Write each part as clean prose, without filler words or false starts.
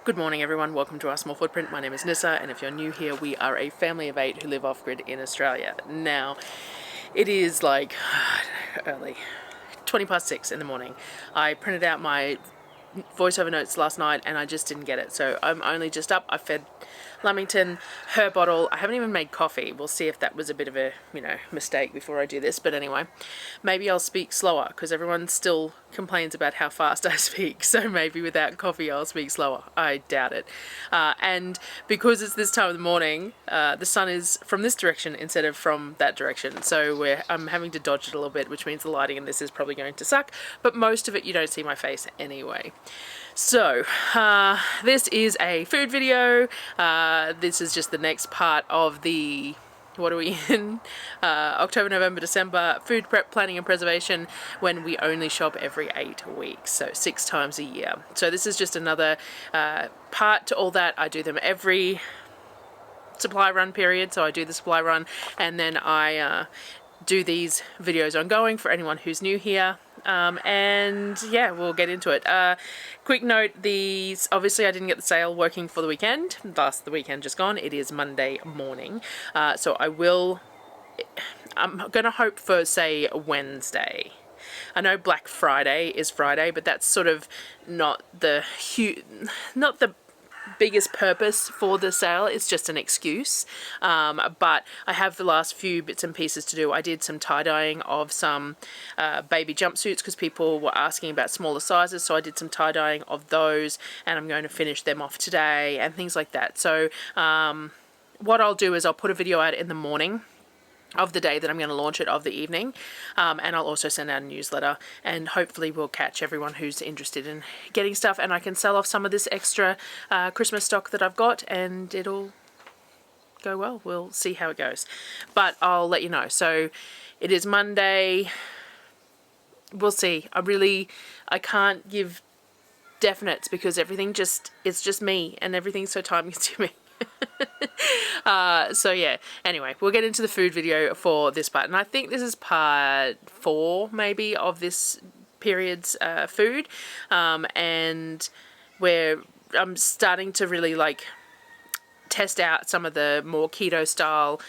Good morning everyone, welcome to our small footprint. My name is Nyssa, and if you're new here, we are a family of 8 who live off-grid in Australia. Now, it is like early, 20 past 6 in the morning. I printed out my voiceover notes last night and I just didn't get it, so I'm only just up. I fed Lamington her bottle. I haven't even made coffee. We'll see if that was a bit of a, mistake before I do this, but anyway, maybe I'll speak slower because everyone still complains about how fast I speak, so maybe without coffee I'll speak slower. I doubt it. And because it's this time of the morning, the sun is from this direction instead of from that direction, so I'm having to dodge it a little bit, which means the lighting in this is probably going to suck, but most of it you don't see my face anyway. So, this is a food video. This is just the next part of the, what are we in? October, November, December food prep, planning and preservation, when we only shop every 8 weeks, so 6 times a year. So this is just another part to all that. I do them every supply run period, so I do the supply run and then I do these videos ongoing for anyone who's new here. And yeah, we'll get into it. Quick note, obviously I didn't get the sale working for the weekend. The weekend just gone. It is Monday morning. So I'm gonna hope for, say, Wednesday. I know Black Friday is Friday, but that's sort of not the biggest purpose for the sale. It's just an excuse, but I have the last few bits and pieces to do. I did some tie-dyeing of some baby jumpsuits because people were asking about smaller sizes, so I did some tie-dyeing of those and I'm going to finish them off today and things like that. So what I'll do is I'll put a video out in the morning of the day that I'm going to launch it, of the evening, and I'll also send out a newsletter, and hopefully we'll catch everyone who's interested in getting stuff, and I can sell off some of this extra Christmas stock that I've got and it'll go well. We'll see how it goes, but I'll let you know. So it is Monday. We'll see. I can't give definites because it's just me and everything's so time consuming. So yeah, anyway, we'll get into the food video for this part, and I think this is part 4 maybe of this period's food, and where I'm starting to really test out some of the more keto style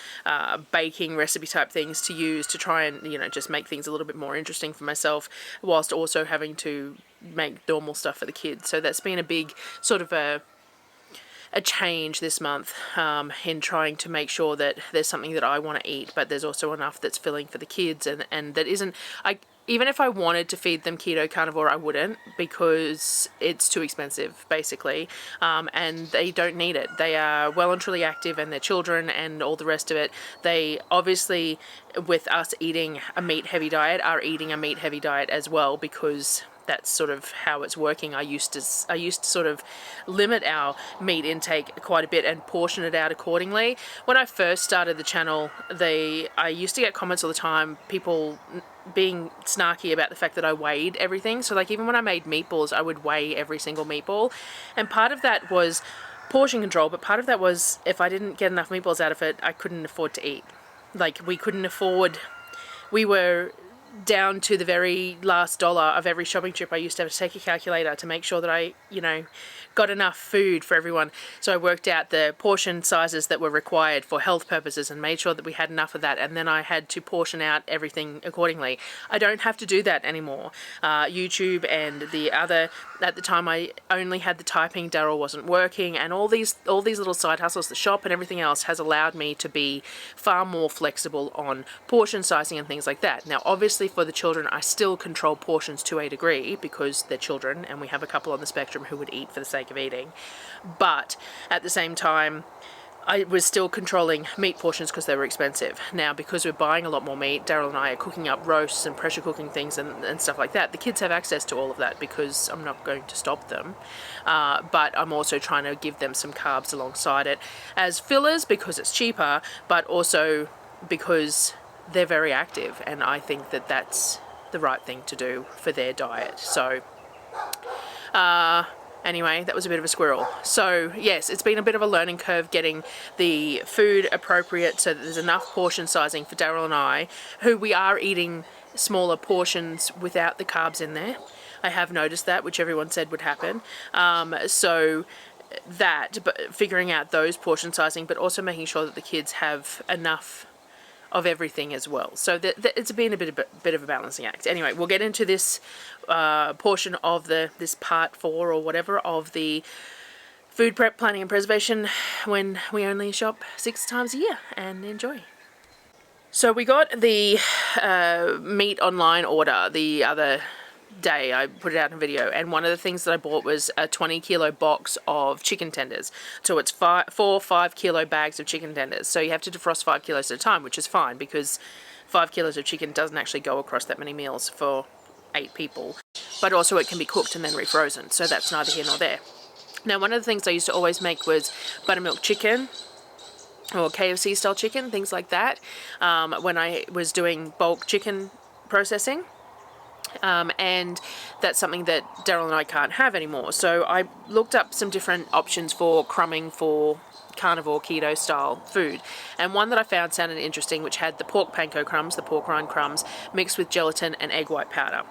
baking recipe type things to use to try and just make things a little bit more interesting for myself, whilst also having to make normal stuff for the kids. So that's been a big sort of a change this month, in trying to make sure that there's something that I want to eat, but there's also enough that's filling for the kids, and that isn't, even if I wanted to feed them keto carnivore, I wouldn't, because it's too expensive, basically, and they don't need it. They are well and truly active, and their children and all the rest of it. They obviously, with us eating a meat-heavy diet, are eating a meat-heavy diet as well, because that's sort of how it's working. I used to sort of limit our meat intake quite a bit and portion it out accordingly. When I first started the channel, I used to get comments all the time, people being snarky about the fact that I weighed everything. So even when I made meatballs, I would weigh every single meatball, and part of that was portion control, but part of that was if I didn't get enough meatballs out of it, I couldn't afford to eat. We were down to the very last dollar of every shopping trip. I used to have to take a calculator to make sure that I, got enough food for everyone. So I worked out the portion sizes that were required for health purposes and made sure that we had enough of that, and then I had to portion out everything accordingly. I don't have to do that anymore. YouTube and at the time I only had the typing, Darryl wasn't working, and all these little side hustles, the shop and everything else, has allowed me to be far more flexible on portion sizing and things like that. Now obviously for the children I still control portions to a degree because they're children and we have a couple on the spectrum who would eat for the sake of eating, but at the same time I was still controlling meat portions because they were expensive. Now because we're buying a lot more meat, Darryl and I are cooking up roasts and pressure cooking things and stuff like that. The kids have access to all of that because I'm not going to stop them, but I'm also trying to give them some carbs alongside it as fillers because it's cheaper, but also because they're very active and I think that that's the right thing to do for their diet. So anyway, that was a bit of a squirrel. So yes, it's been a bit of a learning curve getting the food appropriate so that there's enough portion sizing for Darryl and I, who we are eating smaller portions without the carbs in there. I have noticed that, which everyone said would happen. So that, but figuring out those portion sizing, but also making sure that the kids have enough of everything as well. So that it's been a bit of a balancing act. Anyway, we'll get into this portion of this part 4 or whatever of the food prep, planning and preservation when we only shop 6 times a year, and enjoy. So we got the meat online order the other day. I put it out in a video, and one of the things that I bought was a 20 kilo box of chicken tenders. So it's 4 5 kilo bags of chicken tenders. So you have to defrost 5 kilos at a time, which is fine because 5 kilos of chicken doesn't actually go across that many meals for 8 people. But also it can be cooked and then refrozen, so that's neither here nor there. Now, one of the things I used to always make was buttermilk chicken or KFC style chicken, things like that, when I was doing bulk chicken processing. And that's something that Darryl and I can't have anymore. So I looked up some different options for crumbing for carnivore keto style food, and one that I found sounded interesting, which had the pork panko crumbs, the pork rind crumbs, mixed with gelatin and egg white powder.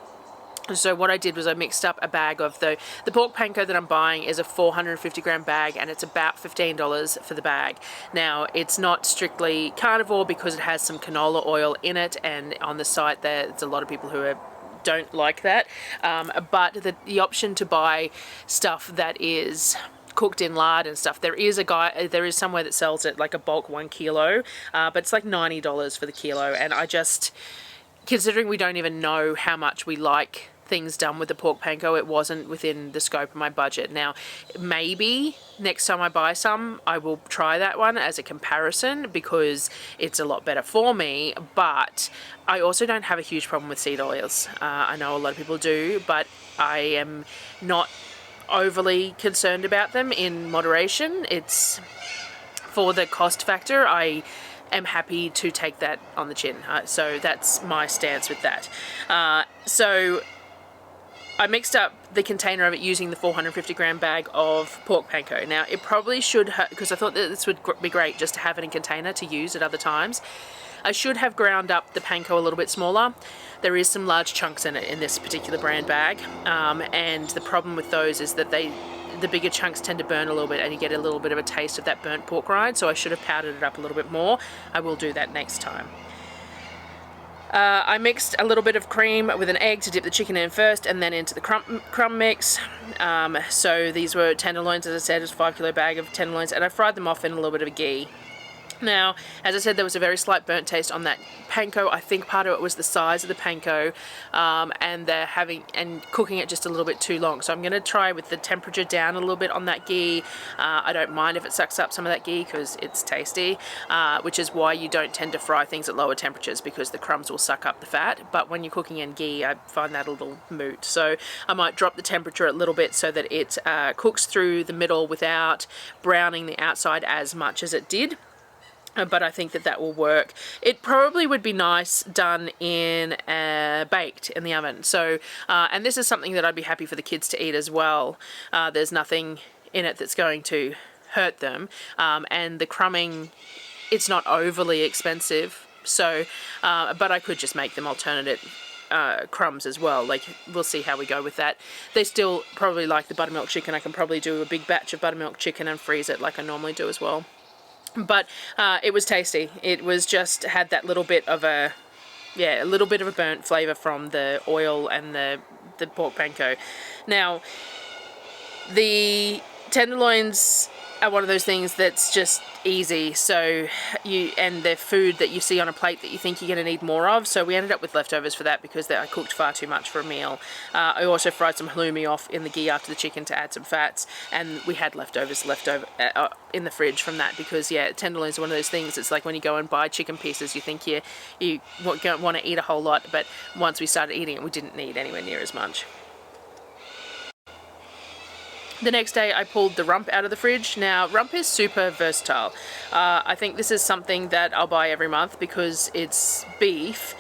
So what I did was I mixed up a bag of the pork panko that I'm buying is a 450 gram bag, and it's about $15 for the bag. Now, it's not strictly carnivore because it has some canola oil in it, and on the site there's a lot of people who don't like that, but the option to buy stuff that is cooked in lard and stuff, there is somewhere that sells it like a bulk 1 kilo, but it's like $90 for the kilo, and I just, considering we don't even know how much we like things done with the pork panko, it wasn't within the scope of my budget. Now, maybe next time I buy some, I will try that one as a comparison because it's a lot better for me, but I also don't have a huge problem with seed oils. I know a lot of people do, but I am not overly concerned about them in moderation. It's for the cost factor. I am happy to take that on the chin. So that's my stance with that. So I mixed up the container of it using the 450 gram bag of pork panko. Now, it probably should have, because I thought that this would be great just to have it in a container to use at other times. I should have ground up the panko a little bit smaller. There is some large chunks in it in this particular brand bag, and the problem with those is that the bigger chunks tend to burn a little bit, and you get a little bit of a taste of that burnt pork rind, so I should have powdered it up a little bit more. I will do that next time. I mixed a little bit of cream with an egg to dip the chicken in first, and then into the crumb mix. So these were tenderloins, as I said, it's a 5 kilo bag of tenderloins, and I fried them off in a little bit of a ghee. Now, as I said, there was a very slight burnt taste on that panko. I think part of it was the size of the panko, and cooking it just a little bit too long. So I'm going to try with the temperature down a little bit on that ghee. I don't mind if it sucks up some of that ghee because it's tasty, which is why you don't tend to fry things at lower temperatures, because the crumbs will suck up the fat. But when you're cooking in ghee, I find that a little moot. So I might drop the temperature a little bit so that it cooks through the middle without browning the outside as much as it did. But I think that will work. It probably would be nice done in baked in the oven. So, and this is something that I'd be happy for the kids to eat as well. There's nothing in it that's going to hurt them. And the crumbing, it's not overly expensive. So, but I could just make them alternative crumbs as well. Like, we'll see how we go with that. They still probably like the buttermilk chicken. I can probably do a big batch of buttermilk chicken and freeze it like I normally do as well. But it was tasty. It was just had that little bit of a burnt flavour from the oil and the pork panko. Now, the tenderloins are one of those things that's just easy. So they're food that you see on a plate that you think you're going to need more of. So we ended up with leftovers for that because I cooked far too much for a meal. I also fried some halloumi off in the ghee after the chicken to add some fats, and we had leftovers in the fridge from that because tenderloins are one of those things. It's like when you go and buy chicken pieces, you think you want to eat a whole lot, but once we started eating it, we didn't need anywhere near as much. The next day I pulled the rump out of the fridge. Now, rump is super versatile. I think this is something that I'll buy every month because it's beef.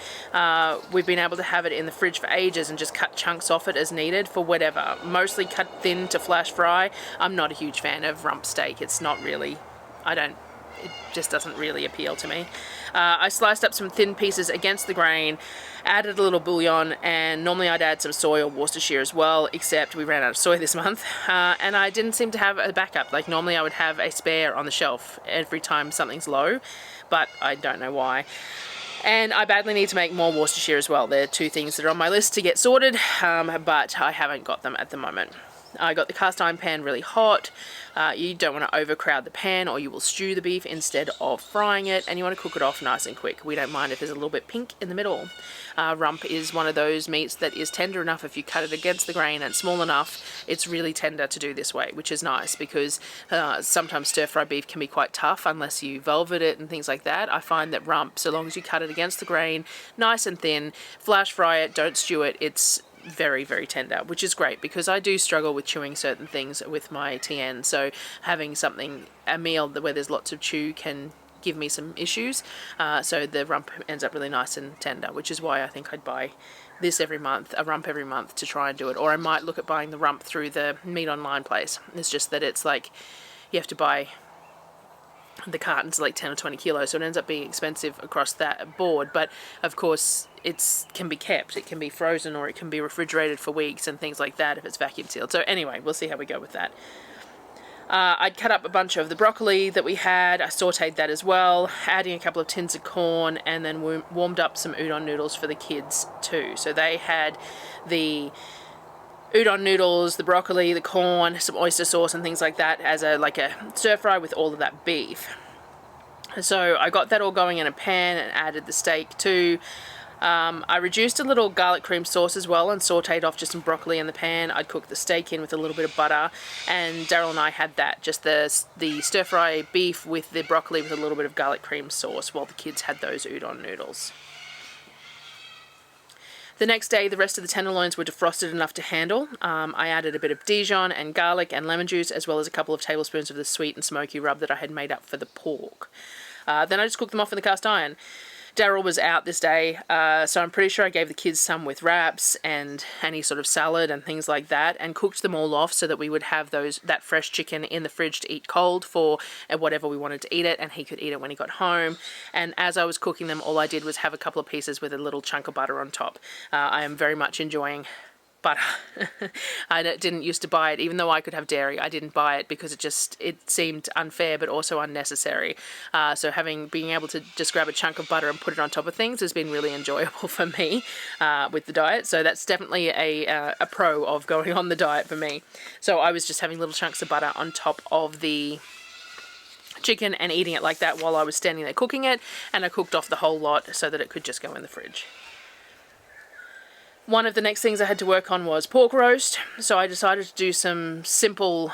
We've been able to have it in the fridge for ages and just cut chunks off it as needed for whatever. Mostly cut thin to flash fry. I'm not a huge fan of rump steak. It's not really, I don't it just doesn't really appeal to me. I sliced up some thin pieces against the grain, added a little bouillon, and normally I'd add some soy or Worcestershire as well, except we ran out of soy this month, and I didn't seem to have a backup. Like normally I would have a spare on the shelf every time something's low, but I don't know why. And I badly need to make more Worcestershire as well. They're two things that are on my list to get sorted, but I haven't got them at the moment. I got the cast iron pan really hot. You don't want to overcrowd the pan or you will stew the beef instead of frying it, and you want to cook it off nice and quick. We don't mind if there's a little bit pink in the middle. Rump is one of those meats that is tender enough if you cut it against the grain, and small enough it's really tender to do this way, which is nice because sometimes stir-fry beef can be quite tough unless you velvet it and things like that. I find that rump, so long as you cut it against the grain nice and thin, flash fry it, don't stew it, it's very, very tender, which is great because I do struggle with chewing certain things with my TN, so having something, a meal where there's lots of chew can give me some issues, so the rump ends up really nice and tender, which is why I think I'd buy this every month, a rump every month to try and do it, or I might look at buying the rump through the meat online place. It's just that it's like you have to buy the cartons like 10 or 20 kilos, so it ends up being expensive across that board, but of course it can be kept, it can be frozen, or it can be refrigerated for weeks and things like that if it's vacuum sealed. So anyway, we'll see how we go with that. I'd cut up a bunch of the broccoli that we had, I sauteed that as well, adding a couple of tins of corn, and then warmed up some udon noodles for the kids too. So they had the udon noodles, the broccoli, the corn, some oyster sauce and things like that as a stir fry with all of that beef. So I got that all going in a pan and added the steak too. I reduced a little garlic cream sauce as well and sauteed off just some broccoli in the pan. I'd cooked the steak in with a little bit of butter, and Darryl and I had that, just the stir fry beef with the broccoli with a little bit of garlic cream sauce, while the kids had those udon noodles. The next day, the rest of the tenderloins were defrosted enough to handle. I added a bit of Dijon and garlic and lemon juice, as well as a couple of tablespoons of the sweet and smoky rub that I had made up for the pork. Then I just cooked them off in the cast iron. Darryl was out this day, so I'm pretty sure I gave the kids some with wraps and any sort of salad and things like that, and cooked them all off so that we would have that fresh chicken in the fridge to eat cold for whatever we wanted to eat it, and he could eat it when he got home. And as I was cooking them, all I did was have a couple of pieces with a little chunk of butter on top. I am very much enjoying butter. I didn't used to buy it, even though I could have dairy. I didn't buy it because it seemed unfair but also unnecessary. So being able to just grab a chunk of butter and put it on top of things has been really enjoyable for me with the diet. So that's definitely a pro of going on the diet for me. So I was just having little chunks of butter on top of the chicken and eating it like that while I was standing there cooking it, and I cooked off the whole lot so that it could just go in the fridge. One of the next things I had to work on was pork roast, so I decided to do something simple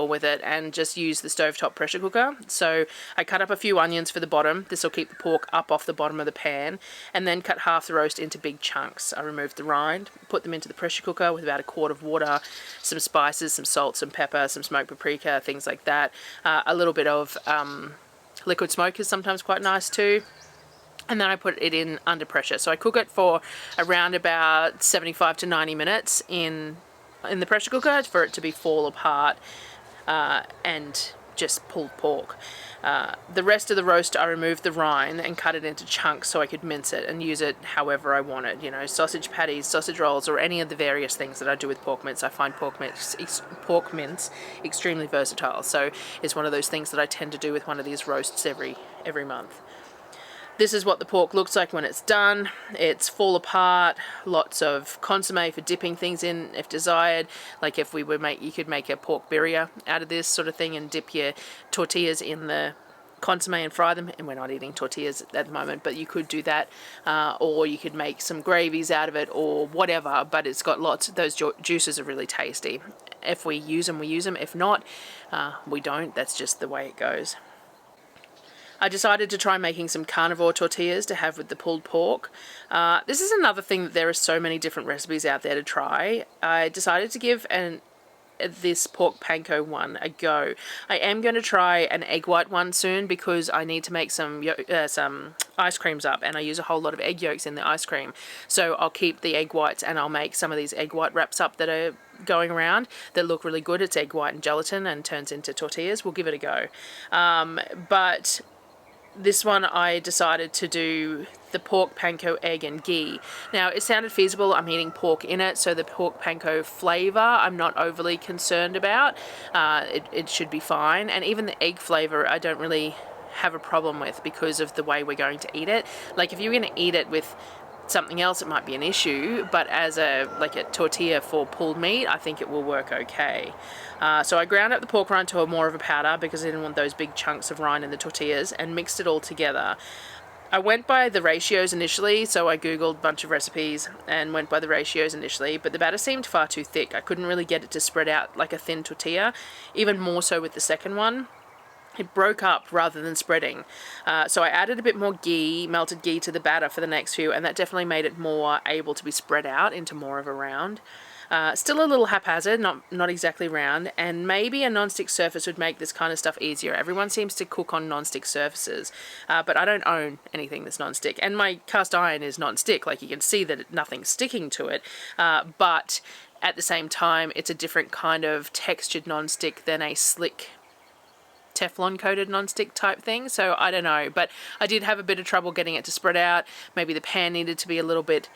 with it and just use the stovetop pressure cooker. So I cut up a few onions for the bottom. This will keep the pork up off the bottom of the pan, and then cut half the roast into big chunks. I removed the rind, put them into the pressure cooker with about a quart of water, some spices, some salt, some pepper, some smoked paprika, things like that. A little bit of liquid smoke is sometimes quite nice too. And then I put it in under pressure. So I cook it for around about 75 to 90 minutes in the pressure cooker for it to fall apart and just pulled pork. The rest of the roast, I removed the rind and cut it into chunks so I could mince it and use it however I wanted. You know, sausage patties, sausage rolls, or any of the various things that I do with pork mince. I find pork mince extremely versatile. So it's one of those things that I tend to do with one of these roasts every month. This is what the pork looks like when it's done. It's fall apart, lots of consomme for dipping things in if desired. Like if you could make a pork birria out of this sort of thing and dip your tortillas in the consomme and fry them. And we're not eating tortillas at the moment, but you could do that. Or you could make some gravies out of it or whatever, but it's got lots of those juices are really tasty. If we use them, we use them. If not, we don't. That's just the way it goes. I decided to try making some carnivore tortillas to have with the pulled pork. This is another thing that there are so many different recipes out there to try. I decided to give this pork panko one a go. I am going to try an egg white one soon because I need to make some ice creams up, and I use a whole lot of egg yolks in the ice cream. So I'll keep the egg whites and I'll make some of these egg white wraps up that are going around that look really good. It's egg white and gelatin and turns into tortillas. We'll give it a go. But this one I decided to do the pork panko egg and ghee. Now it sounded feasible. I'm eating pork in it, so the pork panko flavour I'm not overly concerned about. It should be fine, and even the egg flavour I don't really have a problem with because of the way we're going to eat it. Like if you're going to eat it with something else, it might be an issue, but as a tortilla for pulled meat, I think it will work okay. So I ground up the pork rind to more of a powder because I didn't want those big chunks of rind in the tortillas, and mixed it all together. I went by the ratios initially, so I googled a bunch of recipes and went by the ratios initially, but the batter seemed far too thick. I couldn't really get it to spread out like a thin tortilla, even more so with the second one. It broke up rather than spreading. So I added a bit more ghee, melted ghee, to the batter for the next few, and that definitely made it more able to be spread out into more of a round. Still a little haphazard, not exactly round, and maybe a non-stick surface would make this kind of stuff easier. Everyone seems to cook on non-stick surfaces, but I don't own anything that's non-stick, and my cast iron is non-stick. Like, you can see that nothing's sticking to it, but at the same time it's a different kind of textured non-stick than a slick Teflon coated non-stick type thing. So I don't know, but I did have a bit of trouble getting it to spread out. Maybe the pan needed to be a little bit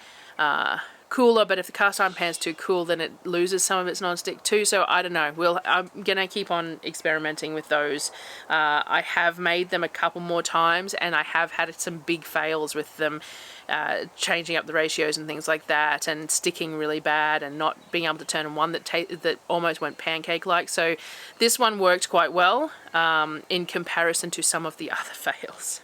cooler, but if the cast iron pan's too cool, then it loses some of its non-stick too. So I don't know. I'm gonna keep on experimenting with those. I have made them a couple more times, and I have had some big fails with them, changing up the ratios and things like that, and sticking really bad, and not being able to turn on one that almost went pancake-like. So this one worked quite well in comparison to some of the other fails.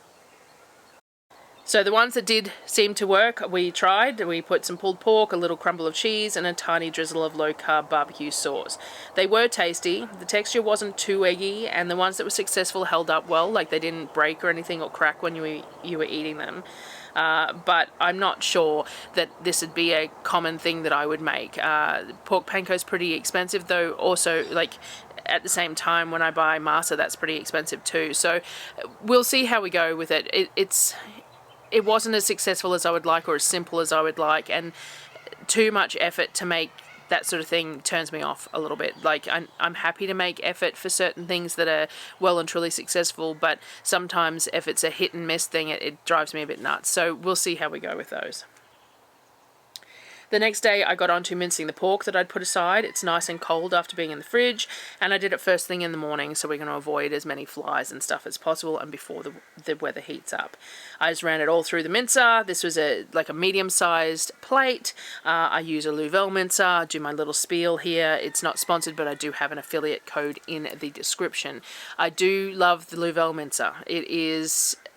So the ones that did seem to work, we tried. We put some pulled pork, a little crumble of cheese, and a tiny drizzle of low-carb barbecue sauce. They were tasty. The texture wasn't too eggy, and the ones that were successful held up well. Like, they didn't break or anything or crack when you were eating them. But I'm not sure that this would be a common thing that I would make. Pork panko is pretty expensive, though. Also, like, at the same time, when I buy masa, that's pretty expensive too. So we'll see how we go with it. It wasn't as successful as I would like, or as simple as I would like, and too much effort to make that sort of thing turns me off a little bit. Like, I'm happy to make effort for certain things that are well and truly successful, but sometimes if it's a hit and miss thing, it drives me a bit nuts. So we'll see how we go with those. The next day I got onto mincing the pork that I'd put aside. It's nice and cold after being in the fridge, and I did it first thing in the morning, so we're going to avoid as many flies and stuff as possible, and before the weather heats up. I just ran it all through the mincer. This was like a medium-sized plate. I use a Louvel mincer. Do my little spiel here. It's not sponsored, but I do have an affiliate code in the description. I do love the Louvel mincer.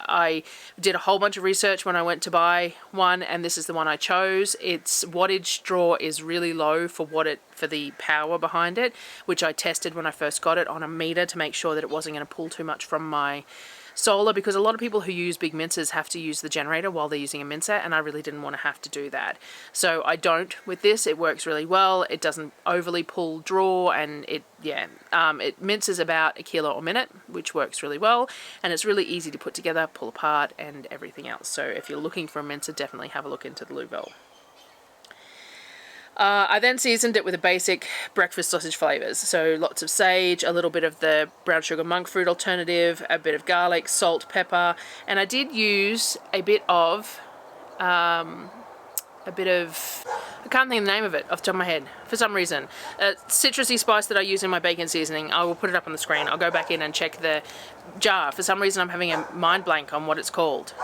I did a whole bunch of research when I went to buy one, and this is the one I chose. Its wattage draw is really low for the power behind it, which I tested when I first got it on a meter to make sure that it wasn't going to pull too much from my solar, because a lot of people who use big mincers have to use the generator while they're using a mincer, and I really didn't want to have to do that. So I don't with this. It works really well. It doesn't overly pull draw, and it minces about 1 kilo a minute, which works really well, and it's really easy to put together, pull apart, and everything else. So if you're looking for a mincer, definitely have a look into the Louvel. I then seasoned it with a basic breakfast sausage flavours. So lots of sage, a little bit of the brown sugar monk fruit alternative, a bit of garlic, salt, pepper, and I did use a bit of, I can't think of the name of it off the top of my head for some reason. A citrusy spice that I use in my bacon seasoning. I will put it up on the screen. I'll go back in and check the jar. For some reason I'm having a mind blank on what it's called.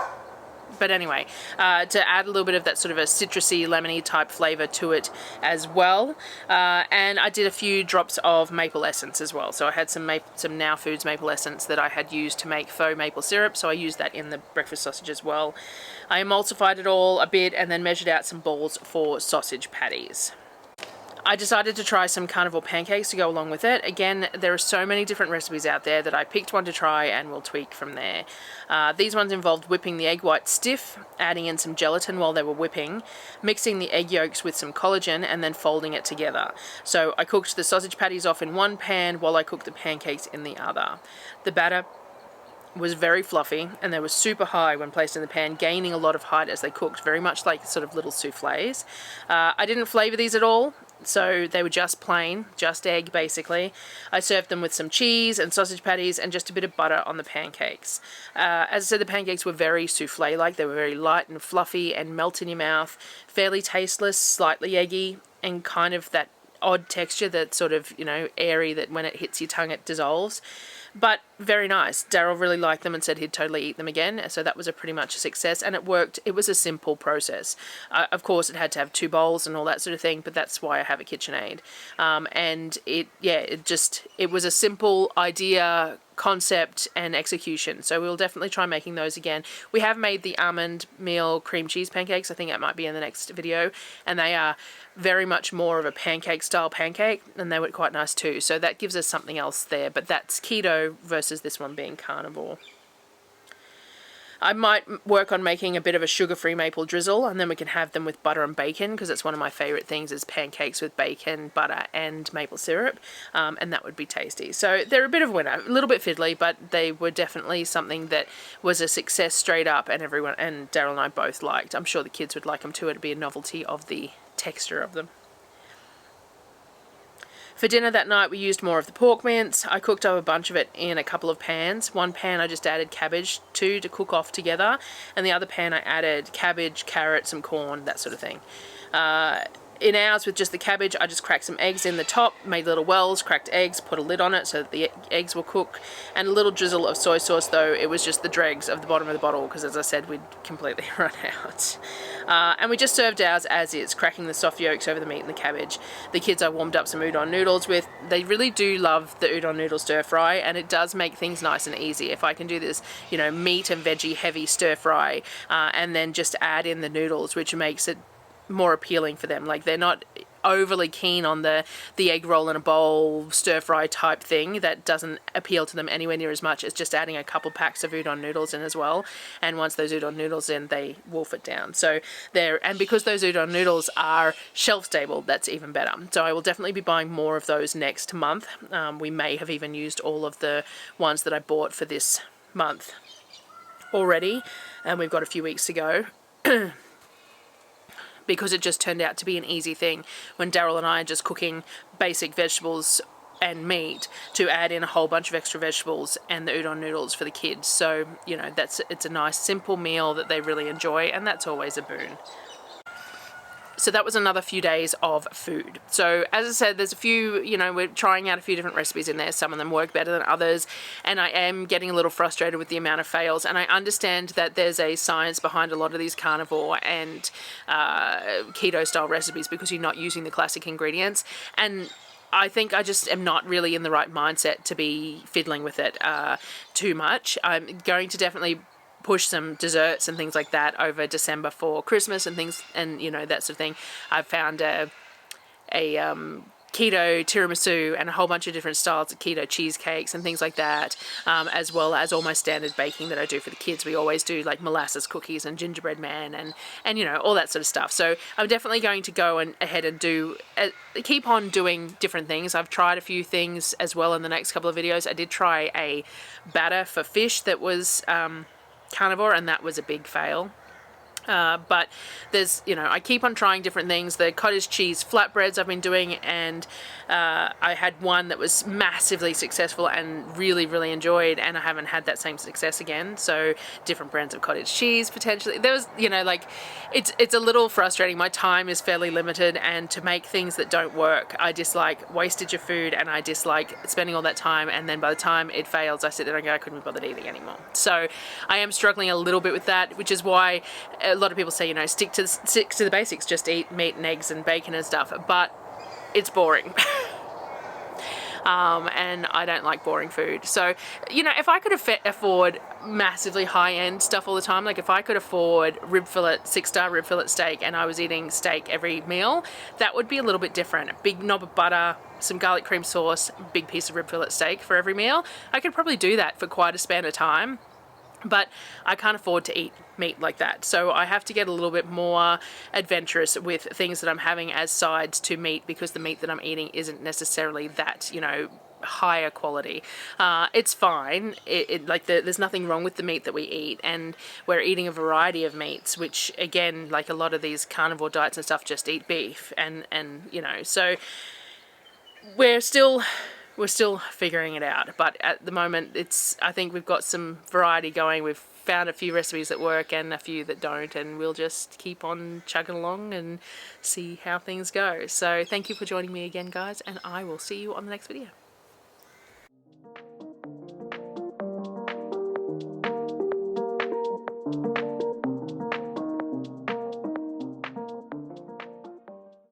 But anyway, to add a little bit of that sort of a citrusy, lemony type flavour to it as well. And I did a few drops of maple essence as well. So I had some Now Foods maple essence that I had used to make faux maple syrup, so I used that in the breakfast sausage as well. I emulsified it all a bit and then measured out some balls for sausage patties. I decided to try some carnivore pancakes to go along with it. Again, there are so many different recipes out there that I picked one to try and we'll tweak from there. These ones involved whipping the egg white stiff, adding in some gelatin while they were whipping, mixing the egg yolks with some collagen, and then folding it together. So I cooked the sausage patties off in one pan while I cooked the pancakes in the other. The batter was very fluffy, and they were super high when placed in the pan, gaining a lot of height as they cooked, very much like sort of little soufflés. I didn't flavour these at all. So they were just plain, just egg basically. I served them with some cheese and sausage patties and just a bit of butter on the pancakes. As I said, the pancakes were very souffle-like. They were very light and fluffy and melt in your mouth, fairly tasteless, slightly eggy, and kind of that odd texture that sort of, you know, airy, that when it hits your tongue it dissolves. But very nice. Darryl really liked them and said he'd totally eat them again, so that was pretty much a success, and it worked. It was a simple process. Of course, it had to have 2 bowls and all that sort of thing, but that's why I have a KitchenAid. And it was a simple idea, concept and execution, so we'll definitely try making those again. We have made the almond meal cream cheese pancakes. I think that might be in the next video, and they are very much more of a pancake style pancake, and they were quite nice too, so that gives us something else there. But that's keto versus this one being carnivore. I might work on making a bit of a sugar-free maple drizzle, and then we can have them with butter and bacon, because it's one of my favourite things is pancakes with bacon, butter and maple syrup, and that would be tasty. So they're a bit of a winner, a little bit fiddly, but they were definitely something that was a success straight up, and everyone, and Darryl and I both liked. I'm sure the kids would like them too. It'd be a novelty of the texture of them. For dinner that night we used more of the pork mince. I cooked up a bunch of it in a couple of pans. One pan I just added cabbage to cook off together, and the other pan I added cabbage, carrot, some corn, that sort of thing. In ours, with just the cabbage, I just cracked some eggs in the top, made little wells, cracked eggs, put a lid on it so that the eggs will cook, and a little drizzle of soy sauce, though it was just the dregs of the bottom of the bottle, because as I said, we'd completely run out. And we just served ours as is, cracking the soft yolks over the meat and the cabbage. The kids I warmed up some udon noodles with. They really do love the udon noodle stir fry, and it does make things nice and easy. If I can do this, you know, meat and veggie heavy stir fry, and then just add in the noodles, which makes it more appealing for them. Like, they're not overly keen on the egg roll in a bowl stir fry type thing. That doesn't appeal to them anywhere near as much as just adding a couple packs of udon noodles in as well, and once those udon noodles in, they wolf it down. So and because those udon noodles are shelf stable, that's even better. So I will definitely be buying more of those next month. We may have even used all of the ones that I bought for this month already, and we've got a few weeks to go. Because it just turned out to be an easy thing when Darryl and I are just cooking basic vegetables and meat to add in a whole bunch of extra vegetables and the udon noodles for the kids. So, you know, it's a nice simple meal that they really enjoy, and that's always a boon. So that was another few days of food. So as I said, there's a few, you know, we're trying out a few different recipes in there. Some of them work better than others, and I am getting a little frustrated with the amount of fails. And I understand that there's a science behind a lot of these carnivore and keto style recipes, because you're not using the classic ingredients. And I think I just am not really in the right mindset to be fiddling with it too much. I'm going to definitely push some desserts and things like that over December for Christmas and things, and you know, that sort of thing. I've found a keto tiramisu and a whole bunch of different styles of keto cheesecakes and things like that, as well as all my standard baking that I do for the kids. We always do like molasses cookies and gingerbread man and you know, all that sort of stuff. So I'm definitely going to go ahead and keep on doing different things. I've tried a few things as well in the next couple of videos. I did try a batter for fish that was carnivore, and that was a big fail. But there's, you know, I keep on trying different things. The cottage cheese flatbreads I've been doing, and I had one that was massively successful and really, really enjoyed, and I haven't had that same success again. So different brands of cottage cheese potentially. There was, you know, like, it's a little frustrating. My time is fairly limited, and to make things that don't work, I dislike wastage of food, and I dislike spending all that time, and then by the time it fails, I sit there and go, I couldn't be bothered eating anymore. So I am struggling a little bit with that, which is why a lot of people say, you know, stick to the basics, just eat meat and eggs and bacon and stuff, but it's boring. And I don't like boring food. So, you know, if I could afford massively high-end stuff all the time, like if I could afford rib fillet, 6-star rib fillet steak, and I was eating steak every meal, that would be a little bit different. A big knob of butter, some garlic cream sauce, big piece of rib fillet steak for every meal. I could probably do that for quite a span of time, but I can't afford to eat meat like that. So I have to get a little bit more adventurous with things that I'm having as sides to meat, because the meat that I'm eating isn't necessarily that, you know, higher quality. It's fine. Like there's nothing wrong with the meat that we eat, and we're eating a variety of meats, which again, like a lot of these carnivore diets and stuff just eat beef, and you know, so we're still figuring it out. But at the moment, I think we've got some variety going. We've found a few recipes that work and a few that don't, and we'll just keep on chugging along and see how things go. So thank you for joining me again, guys, and I will see you on the next video.